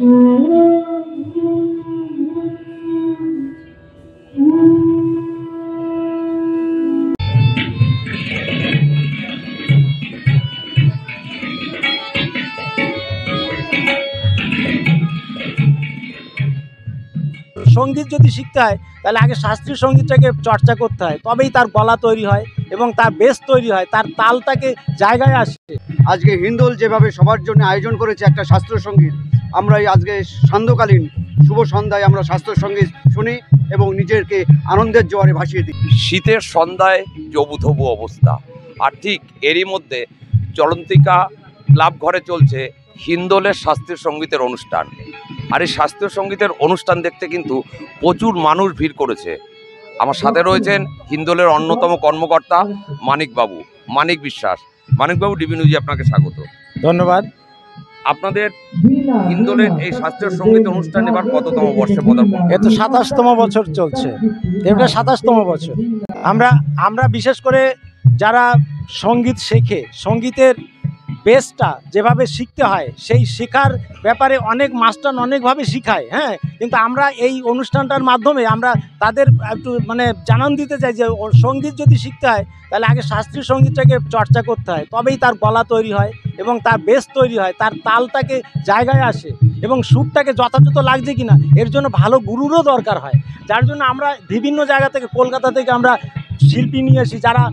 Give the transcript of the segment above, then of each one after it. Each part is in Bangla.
সঙ্গীত যদি শিখতে হয় তাহলে আগে শাস্ত্রীয় সঙ্গীতটাকে চর্চা করতে হয়, তবেই তার গলা তৈরি হয় এবং তার বেস তৈরি হয়, তার তালটাকে জায়গায় আসে। আজকে হিন্দোল যেভাবে সবার জন্য আয়োজন করেছে একটা শাস্ত্রীয় সঙ্গীত, আমরা আজকে সান্ধ্যকালীন শুভ সন্ধ্যায় আমরা শাস্ত্রীয় সঙ্গীত শুনি এবং নিজেকে আনন্দের জোয়ারে ভাসিয়ে দিই। শীতের সন্ধ্যায় জবুথবু অবস্থা, আর ঠিক এরই মধ্যে চলন্তিকা ক্লাব ঘরে চলছে হিন্দোলের শাস্ত্রীয় সঙ্গীতের অনুষ্ঠান। আর এই শাস্ত্রীয় সঙ্গীতের অনুষ্ঠান দেখতে কিন্তু প্রচুর মানুষ ভিড় করেছে। আমার সাথে রয়েছেন হিন্দোলের অন্যতম কর্মকর্তা মানিক বিশ্বাস। মানিকবাবু, ডিবি নিউজে আপনাকে স্বাগত। ধন্যবাদ। আপনাদের হিন্দোলের এই শাস্ত্রীয় সঙ্গীত অনুষ্ঠান এবার কততম বর্ষে পদার্পণ? এ তো 27তম বছর চলছে, এটা 27তম বছর। আমরা বিশেষ করে যারা সঙ্গীত শেখে, সঙ্গীতের বেসটা যেভাবে শিখতে হয় সেই শেখার ব্যাপারে অনেক মাস্টার অনেকভাবে শেখায়, হ্যাঁ, কিন্তু আমরা এই অনুষ্ঠানটার মাধ্যমে আমরা তাদের একটু জানান দিতে চাই যে সঙ্গীত যদি শিখতে হয় তাহলে আগে শাস্ত্রীয় সঙ্গীতটাকে চর্চা করতে হয়, তবেই তার গলা তৈরি হয় এবং তার বেস তৈরি হয়, তার তালটাকে জায়গায় আসে এবং সুরটাকে যথাযথ লাগছে কিনা এর জন্য ভালো গুরুরও দরকার হয়। যার জন্য আমরা বিভিন্ন জায়গা থেকে, কলকাতা থেকে আমরা শিল্পী নিয়ে আসি যারা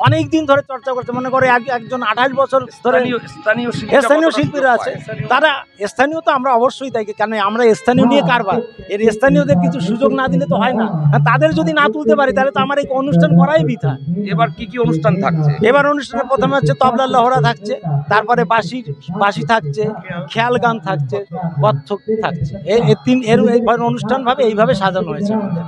অনেক দিন ধরে চর্চা করছে। মনে করে একজন 28 বছর ধরে স্থানীয় শিল্পীরা আছে, তারা স্থানীয় তো আমরা অবশ্যই তাই, কারণ আমরা স্থানীয় নিয়ে কারবার, এর স্থানীয়দের কিছু সুযোগ না দিলে তো হয় না। তাদের যদি না তুলতে পারি তাহলে তো আমার এই অনুষ্ঠান করাই বৃথা। এবার কি কি অনুষ্ঠান থাকছে? এবার অনুষ্ঠানে প্রথমে হচ্ছে তবলার লহরা থাকছে, তারপরে বাঁশি থাকছে, খেয়াল গান থাকছে, কত্থক থাকছে। এইভাবে অনুষ্ঠান ভাবে এইভাবে সাজানো হয়েছে আমাদের।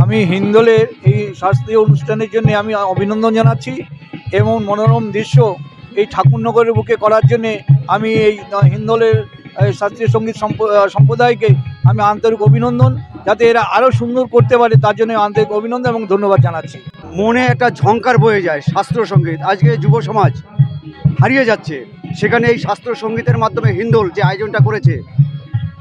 আমি হিন্দোলের এই শাস্ত্রীয় অনুষ্ঠানের জন্য আমি অভিনন্দন জানাচ্ছি এবং মনোরম দৃশ্য এই ঠাকুরনগরের বুকে করার জন্যে আমি এই হিন্দোলের শাস্ত্রীয় সঙ্গীত সম্প্রদায়কে আমি আন্তরিক অভিনন্দন, যাতে এরা আরও সুন্দর করতে পারে তার জন্য আন্তরিক অভিনন্দন এবং ধন্যবাদ জানাচ্ছি। মনে একটা ঝংকার বয়ে যায় শাস্ত্রীয় সঙ্গীত, আজকে যুব সমাজ হারিয়ে যাচ্ছে, সেখানে এই শাস্ত্রীয় সঙ্গীতের মাধ্যমে হিন্দোল যে আয়োজনটা করেছে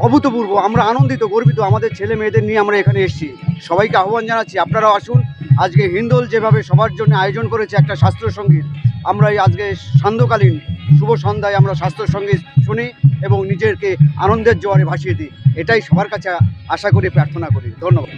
অভূতপূর্ব। আমরা আনন্দিত, গর্বিত, আমাদের ছেলে মেয়েদের নিয়ে আমরা এখানে এসেছি। সবাইকে আহ্বান জানাচ্ছি আপনারাও আসুন। আজকে হিন্দোল যেভাবে সবার জন্য আয়োজন করেছে একটা শাস্ত্রীয় সঙ্গীত, আমরা আজকে সান্ধ্যকালীন শুভ সন্ধ্যায় আমরা শাস্ত্রীয় সঙ্গীত শুনি এবং নিজেকে আনন্দের জোয়ারে ভাসিয়ে দিই। এটাই সবার কাছে আশা করি, প্রার্থনা করি। ধন্যবাদ।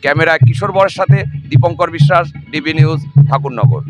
ক্যামেরায় কিশোর বরের সাথে দীপঙ্কর বিশ্বাস, ডিবি নিউজ, ঠাকুরনগর।